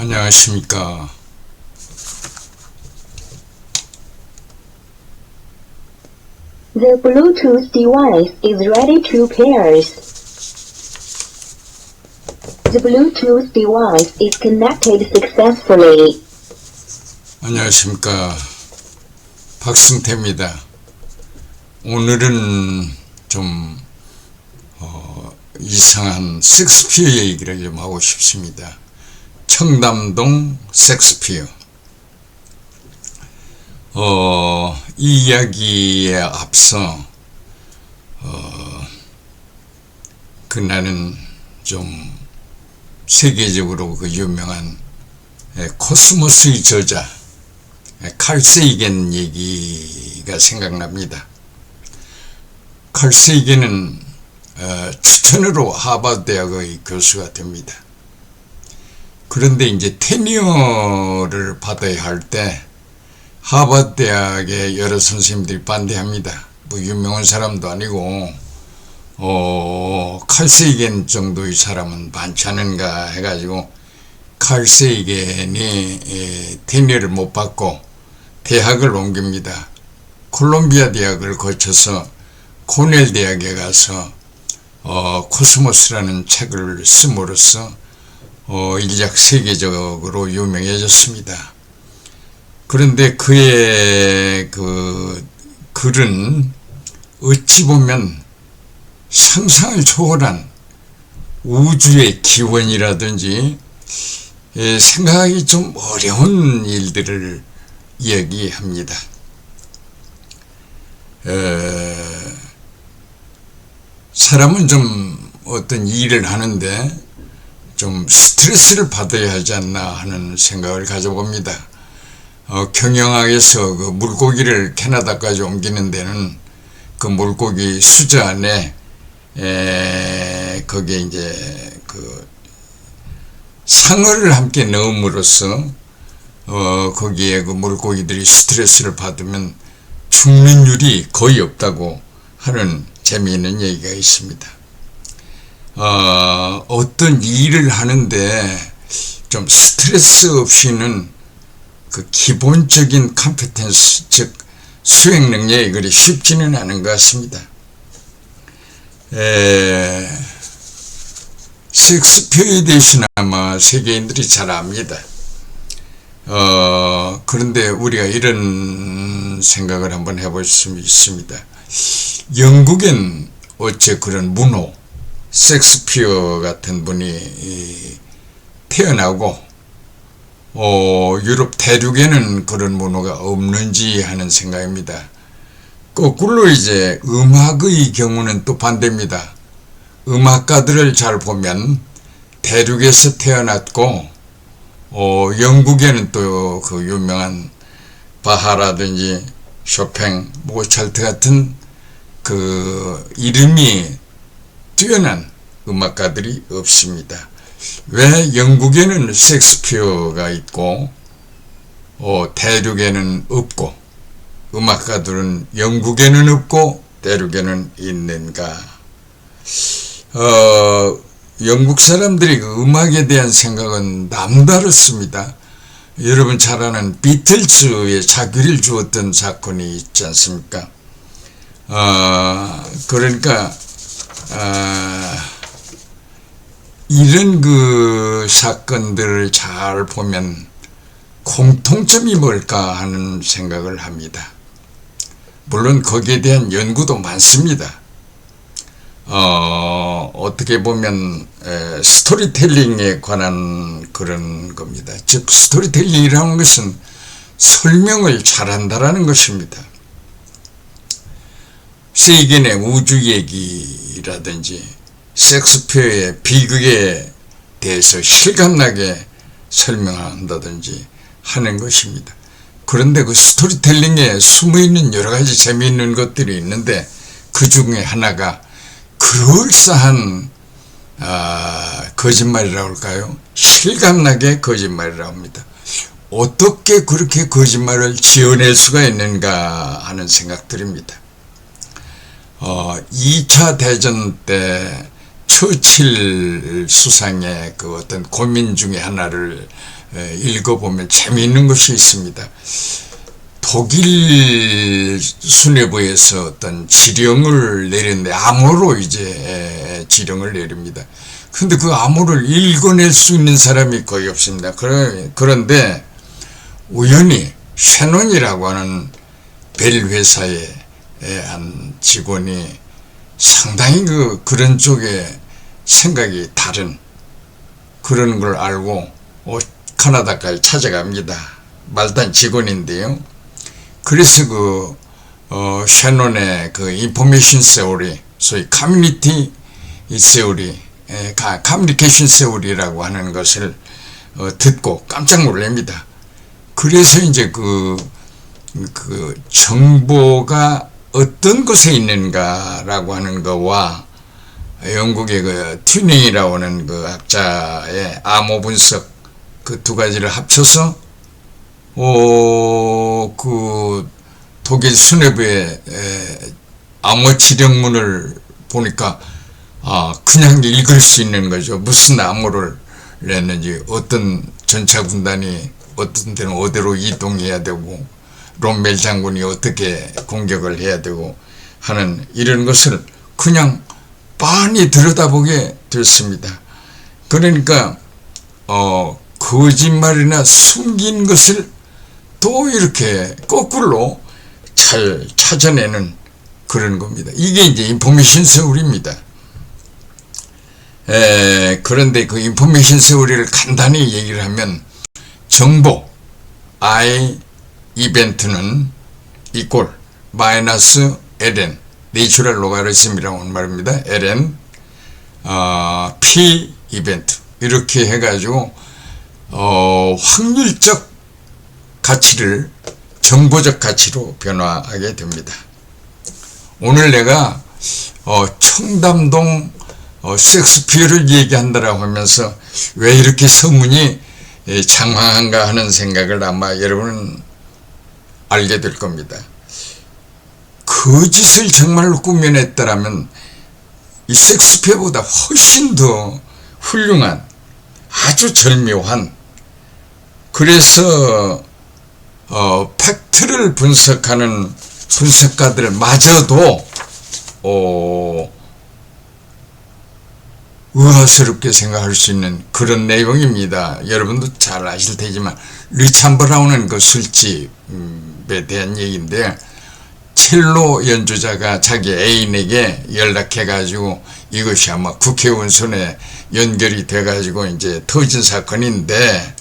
안녕하십니까. The Bluetooth device is ready to pairs. The Bluetooth device is connected successfully. 안녕하십니까. 박승태입니다. 오늘은 좀 이상한 섹스피어 얘기를 좀 하고 싶습니다. 청담동 섹스피어. 이 이야기에 앞서 나는 좀 세계적으로 그 유명한 코스모스의 저자 칼 세이겐 얘기가 생각납니다. 칼 세이겐은 추천으로 하버드 대학의 교수가 됩니다. 그런데 이제 테니어를 받아야 할 때 하버드 대학의 여러 선생님들이 반대합니다. 뭐 유명한 사람도 아니고 칼 세이겐 정도의 사람은 많지 않은가 해가지고 칼 세이겐이 테니어를 못 받고 대학을 옮깁니다. 콜롬비아 대학을 거쳐서 코넬 대학에 가서 코스모스라는 책을 씀으로써 일약 세계적으로 유명해졌습니다. 그런데 그의 그 글은 어찌 보면 상상을 초월한 우주의 기원이라든지 생각하기 좀 어려운 일들을 이야기합니다. 사람은 좀 어떤 일을 하는데 좀 스트레스를 받아야 하지 않나 하는 생각을 가져봅니다. 경영학에서 그 물고기를 캐나다까지 옮기는 데는 그 물고기 수저 안에 거기에 이제 그 상어를 함께 넣음으로써 거기에 그 물고기들이 스트레스를 받으면 죽는율이 거의 없다고 하는 재미있는 얘기가 있습니다. 어떤 일을 하는데 좀 스트레스 없이는 그 기본적인 컴피텐스, 즉 수행 능력이 그리 쉽지는 않은 것 같습니다. 셰익스피어에 대해서는 아마 세계인들이 잘 압니다. 그런데 우리가 이런 생각을 한번 해볼 수 있습니다. 영국엔 어째 그런 문호, 셰익스피어 같은 분이 태어나고 유럽 대륙에는 그런 문호가 없는지 하는 생각입니다. 거꾸로 이제 음악의 경우는 또 반대입니다. 음악가들을 잘 보면 대륙에서 태어났고 영국에는 또 그 유명한 바하라든지 쇼팽, 모차르트 같은 그 이름이 뛰어난 음악가들이 없습니다. 왜 영국에는 셰익스피어가 있고 대륙에는 없고 음악가들은 영국에는 없고 대륙에는 있는가? 영국 사람들이 그 음악에 대한 생각은 남다르습니다. 여러분 잘 아는 비틀즈에 자귀를 주었던 사건이 있지 않습니까? 그러니까 이런 그 사건들을 잘 보면 공통점이 뭘까 하는 생각을 합니다. 물론 거기에 대한 연구도 많습니다. 어떻게 보면 스토리텔링에 관한 그런 겁니다. 즉 스토리텔링이라는 것은 설명을 잘한다라는 것입니다. 세이겐의 우주 얘기라든지 셰익스피어의 비극에 대해서 실감나게 설명한다든지 하는 것입니다. 그런데 그 스토리텔링에 숨어있는 여러가지 재미있는 것들이 있는데 그 중에 하나가 그럴싸한 거짓말이라고 할까요? 실감나게 거짓말이라고 합니다. 어떻게 그렇게 거짓말을 지어낼 수가 있는가 하는 생각들입니다. 2차 대전 때 처칠 수상의 그 어떤 고민 중에 하나를 읽어보면 재미있는 것이 있습니다. 독일 수뇌부에서 어떤 지령을 내렸는데 암호로 이제 지령을 내립니다. 근데 그 암호를 읽어낼 수 있는 사람이 거의 없습니다. 그런데 우연히 셰논이라고 하는 벨 회사의 한 직원이 상당히 그런 쪽에 생각이 다른 그런 걸 알고 캐나다까지 찾아갑니다. 말단 직원인데요. 그래서 셰논의 인포메이션 세오리, 소위 커뮤니티 세오리, 커뮤니케이션 세오리라고 하는 것을 듣고 깜짝 놀랍니다. 그래서 이제 그 정보가 어떤 곳에 있는가라고 하는 거와 영국의 튜닝이라고 하는 학자의 암호 분석 그 두 가지를 합쳐서 독일 수뇌부의 암호 지령문을 보니까 그냥 읽을 수 있는 거죠. 무슨 암호를 냈는지, 어떤 전차 군단이 어떤 데는 어디로 이동해야 되고, 롬멜 장군이 어떻게 공격을 해야 되고 하는 이런 것을 그냥 빤히 들여다보게 됐습니다. 그러니까 거짓말이나 숨긴 것을 또 이렇게 거꾸로 잘 찾아내는 그런 겁니다. 이게 이제 인포메이션 세오리입니다. 그런데 그 인포메이션 세오리를 간단히 얘기를 하면 정보 I 이벤트는 이꼴 마이너스 ln 내추럴 로가리즘이라고 하는 말입니다. ln p 이벤트 이렇게 해가지고 확률적 가치를 정보적 가치로 변화하게 됩니다. 오늘 내가 청담동 섹스피어를 얘기한다라고 하면서 왜 이렇게 소문이 장황한가 하는 생각을 아마 여러분은 알게 될 겁니다. 거짓을 정말로 꾸며냈다라면 이 섹스피어보다 훨씬 더 훌륭한 아주 절묘한, 그래서 팩트를 분석하는 분석가들마저도 의아스럽게 생각할 수 있는 그런 내용입니다. 여러분도 잘 아실 테지만 리찬 브라운은 그 술집에 대한 얘기인데, 첼로 연주자가 자기 애인에게 연락해가지고 이것이 아마 국회의원 손에 연결이 돼가지고 이제 터진 사건인데,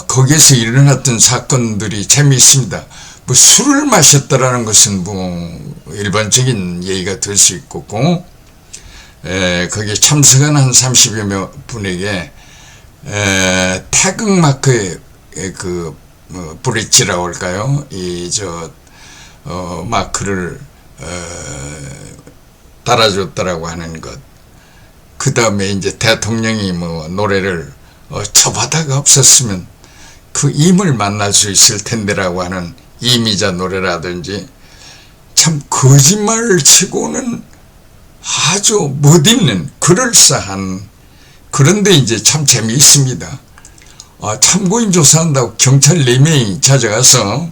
거기에서 일어났던 사건들이 재미있습니다. 뭐 술을 마셨다라는 것은 뭐 일반적인 얘기가 될 수 있고, 거기에 참석한 한 30여 분에게 태극마크의 브릿지라고 할까요? 마크를 달아줬다라고 하는 것. 그 다음에 이제 대통령이 뭐 노래를 저 바다가 없었으면 그 임을 만날 수 있을 텐데라고 하는 이미자 노래라든지, 참 거짓말을 치고는 아주 멋있는 그럴싸한, 그런데 이제 참 재미있습니다. 참고인 조사한다고 경찰 4명이 찾아가서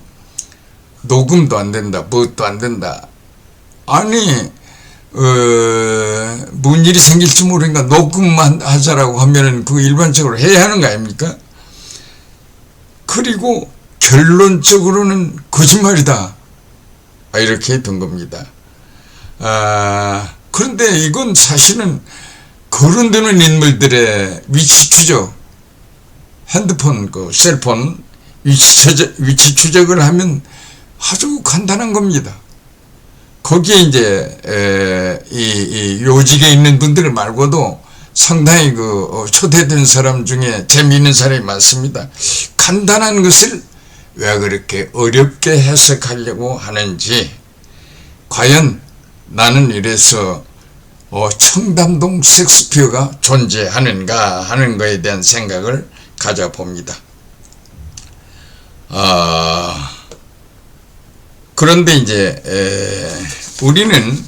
녹음도 안 된다, 뭣도 안 된다. 아니 뭔 일이 생길지 모르니까 녹음만 하자라고 하면은 그거 일반적으로 해야 하는 거 아닙니까? 그리고 결론적으로는 거짓말이다, 이렇게 된 겁니다. 그런데 이건 사실은 거론되는 인물들의 위치 추적, 핸드폰, 셀폰 위치 추적을 하면 아주 간단한 겁니다. 거기에 이제 이 요직에 있는 분들 말고도 상당히 초대된 사람 중에 재미있는 사람이 많습니다. 간단한 것을 왜 그렇게 어렵게 해석하려고 하는지, 과연 나는 이래서 청담동 섹스피어가 존재하는가 하는 것에 대한 생각을 가져봅니다. 그런데 이제 우리는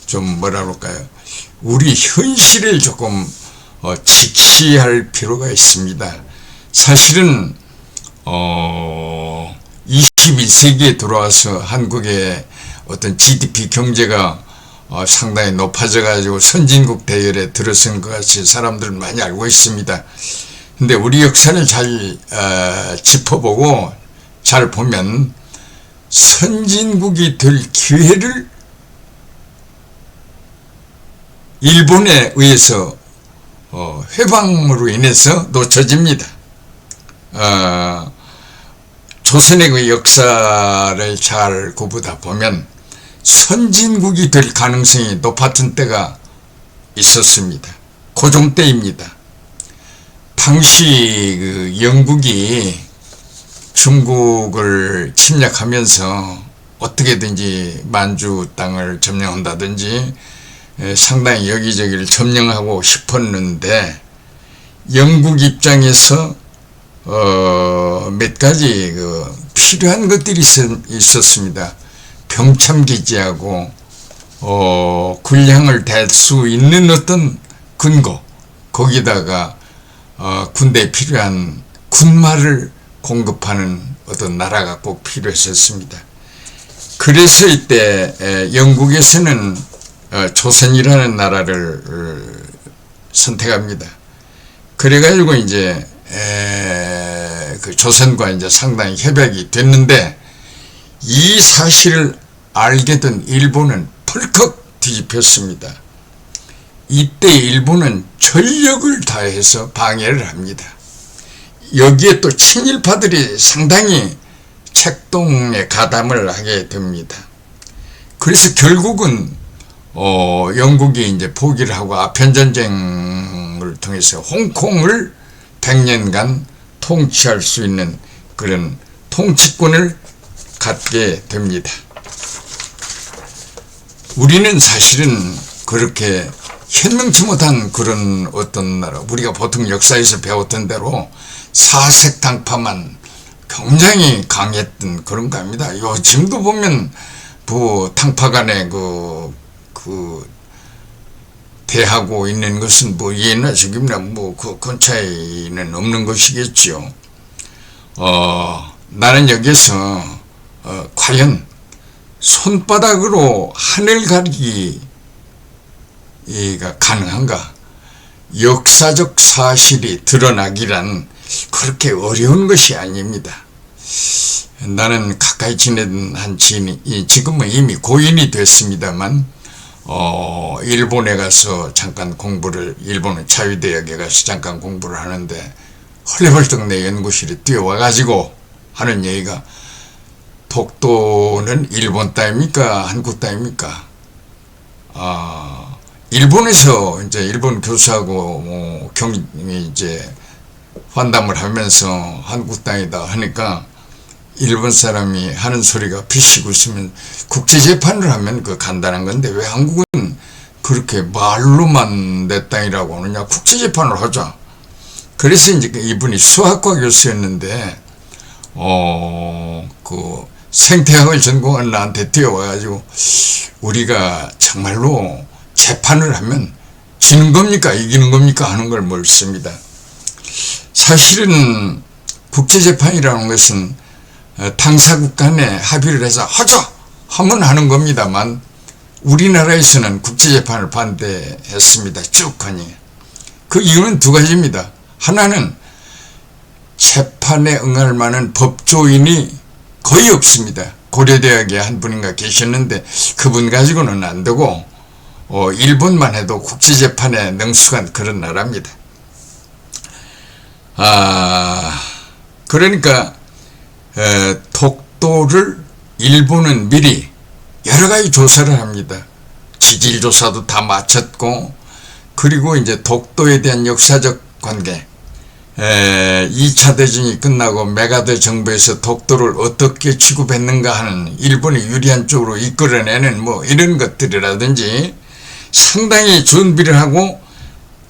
좀 뭐라 그럴까요? 우리 현실을 조금 직시할 필요가 있습니다. 사실은 21세기에 들어와서 한국의 어떤 GDP 경제가 상당히 높아져 가지고 선진국 대열에 들어선 것 같이 사람들은 많이 알고 있습니다. 근데 우리 역사를 잘 짚어보고 잘 보면 선진국이 될 기회를 일본에 의해서 회방으로 인해서 놓쳐집니다. 조선의 그 역사를 잘 굽어다 보면 선진국이 될 가능성이 높았던 때가 있었습니다. 고종 때입니다. 당시 그 영국이 중국을 침략하면서 어떻게든지 만주 땅을 점령한다든지 상당히 여기저기를 점령하고 싶었는데 영국 입장에서 몇 가지 필요한 것들이 있었습니다. 병참기지하고 군량을 댈 수 있는 어떤 근거, 거기다가 군대에 필요한 군마를 공급하는 어떤 나라가 꼭 필요했었습니다. 그래서 이때 영국에서는 조선이라는 나라를 선택합니다. 그래가지고 이제 그 조선과 이제 상당히 협약이 됐는데 이 사실을 알게 된 일본은 펄컥 뒤집혔습니다. 이때 일본은 전력을 다해서 방해를 합니다. 여기에 또 친일파들이 상당히 책동에 가담을 하게 됩니다. 그래서 결국은 영국이 이제 포기를 하고 아편전쟁을 통해서 홍콩을 100년간 통치할 수 있는 그런 통치권을 갖게 됩니다. 우리는 사실은 그렇게 현명치 못한 그런 어떤 나라, 우리가 보통 역사에서 배웠던 대로 사색당파만 굉장히 강했던 그런 겁니다. 요즘도 보면 당파 간에 대하고 있는 것은 예나 지금이나 그 차이는 없는 것이겠죠. 나는 여기서 과연 손바닥으로 하늘 가리기가 가능한가? 역사적 사실이 드러나기란 그렇게 어려운 것이 아닙니다. 나는 가까이 지내던 한 지인이 지금은 이미 고인이 됐습니다만 일본에 가서 잠깐 일본의 자유대학에 가서 잠깐 공부를 하는데 헐레벌떡 내 연구실에 뛰어와가지고 하는 얘기가 독도는 일본 땅입니까? 한국 땅입니까? 일본에서 이제 일본 교수하고 이제 환담을 하면서 한국 땅이다 하니까 일본 사람이 하는 소리가 비시고 있으면 국제재판을 하면 간단한 건데 왜 한국은 그렇게 말로만 내 땅이라고 하느냐, 국제재판을 하자. 그래서 이제 이분이 수학과 교수였는데 생태학을 전공한 나한테 뛰어와가지고 우리가 정말로 재판을 하면 지는 겁니까 이기는 겁니까 하는 걸 묻습니다. 사실은 국제재판이라는 것은 당사국 간에 합의를 해서 하자 하면 하는 겁니다만 우리나라에서는 국제재판을 반대했습니다. 쭉 하니. 그 이유는 두 가지입니다. 하나는 재판에 응할 만한 법조인이 거의 없습니다. 고려대학에 한 분인가 계셨는데 그분 가지고는 안 되고 일본만 해도 국제재판에 능숙한 그런 나라입니다. 그러니까 독도를 일본은 미리 여러 가지 조사를 합니다. 지질조사도 다 마쳤고, 그리고 이제 독도에 대한 역사적 관계, 2차 대전이 끝나고 메가드 정부에서 독도를 어떻게 취급했는가 하는 일본이 유리한 쪽으로 이끌어내는 이런 것들이라든지 상당히 준비를 하고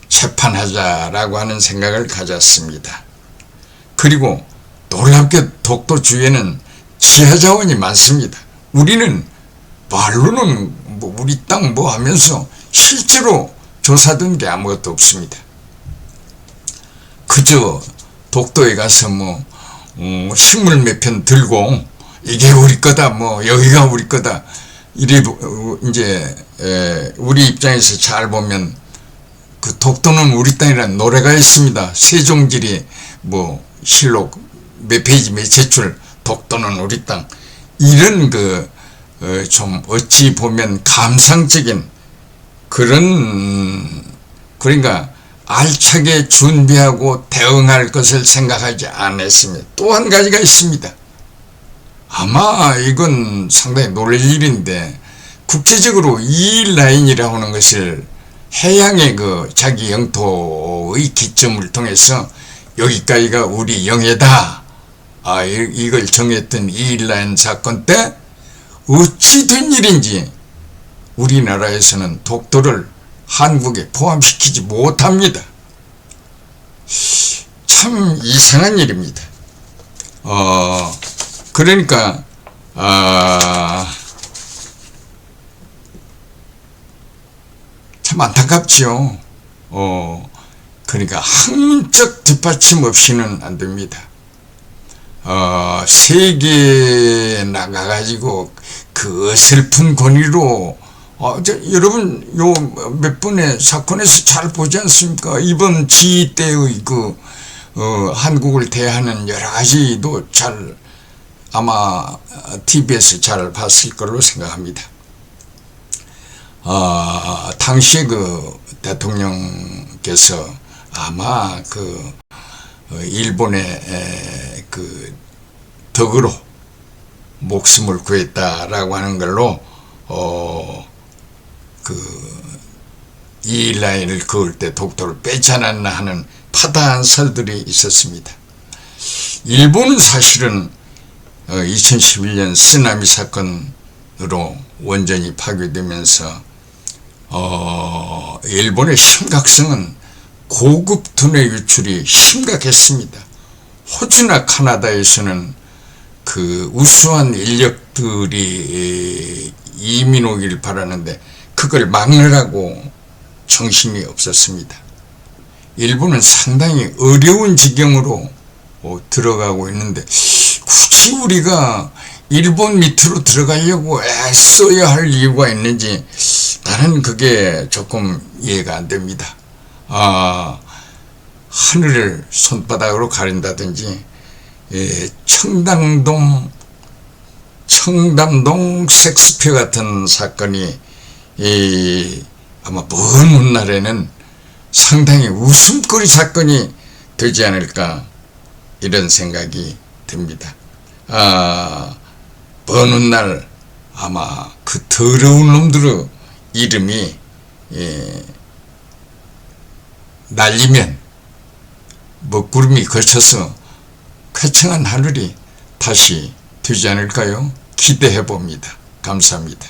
재판하자라고 하는 생각을 가졌습니다. 그리고 놀랍게 독도 주위에는 지하자원이 많습니다. 우리는 말로는 우리 땅 하면서 실제로 조사된 게 아무것도 없습니다. 그저 독도에 가서 뭐 식물 몇 편 들고 이게 우리 거다, 뭐 여기가 우리 거다, 이래 이제 우리 입장에서 잘 보면 그 독도는 우리 땅이라는 노래가 있습니다. 세종질이 뭐 실록 몇 페이지 몇째 줄 독도는 우리 땅, 이런 좀 어찌 보면 감상적인 그런, 그러니까 알차게 준비하고 대응할 것을 생각하지 않았습니다. 또 한 가지가 있습니다. 아마 이건 상당히 놀랄 일인데, 국제적으로 이 라인이라고 하는 것을 해양의 자기 영토의 기점을 통해서 여기까지가 우리 영해다, 이걸 정했던 이 라인 사건 때 어찌 된 일인지 우리나라에서는 독도를 한국에 포함시키지 못합니다. 참 이상한 일입니다. 그러니까 참 안타깝지요. 그러니까 항문적 뒷받침 없이는 안 됩니다. 세계에 나가가지고 그 어설픈 권위로, 여러분 요 몇 번의 사건에서 잘 보지 않습니까? 이번 G 때의 한국을 대하는 여러 가지도 잘 아마 TV에서 잘 봤을 걸로 생각합니다. 당시에 대통령께서 아마 일본의 덕으로 목숨을 구했다라고 하는 걸로 이 라인을 그을 때 독도를 빼지 않았나 하는 파다한 설들이 있었습니다. 일본은 사실은 2011년 쓰나미 사건으로 원전이 파괴되면서 일본의 심각성은 고급 두뇌 유출이 심각했습니다. 호주나 카나다에서는 우수한 인력들이 이민 오길 바라는데 그걸 막느라고 정신이 없었습니다. 일본은 상당히 어려운 지경으로 들어가고 있는데 굳이 우리가 일본 밑으로 들어가려고 애써야 할 이유가 있는지 나는 그게 조금 이해가 안 됩니다. 하늘을 손바닥으로 가린다든지, 청담동 섹스피어 같은 사건이 아마 먼 훗날에는 상당히 웃음거리 사건이 되지 않을까, 이런 생각이 듭니다. 먼 훗날 아마 그 더러운 놈들의 이름이 날리면 먹구름이 걸쳐서 쾌청한 하늘이 다시 되지 않을까요? 기대해 봅니다. 감사합니다.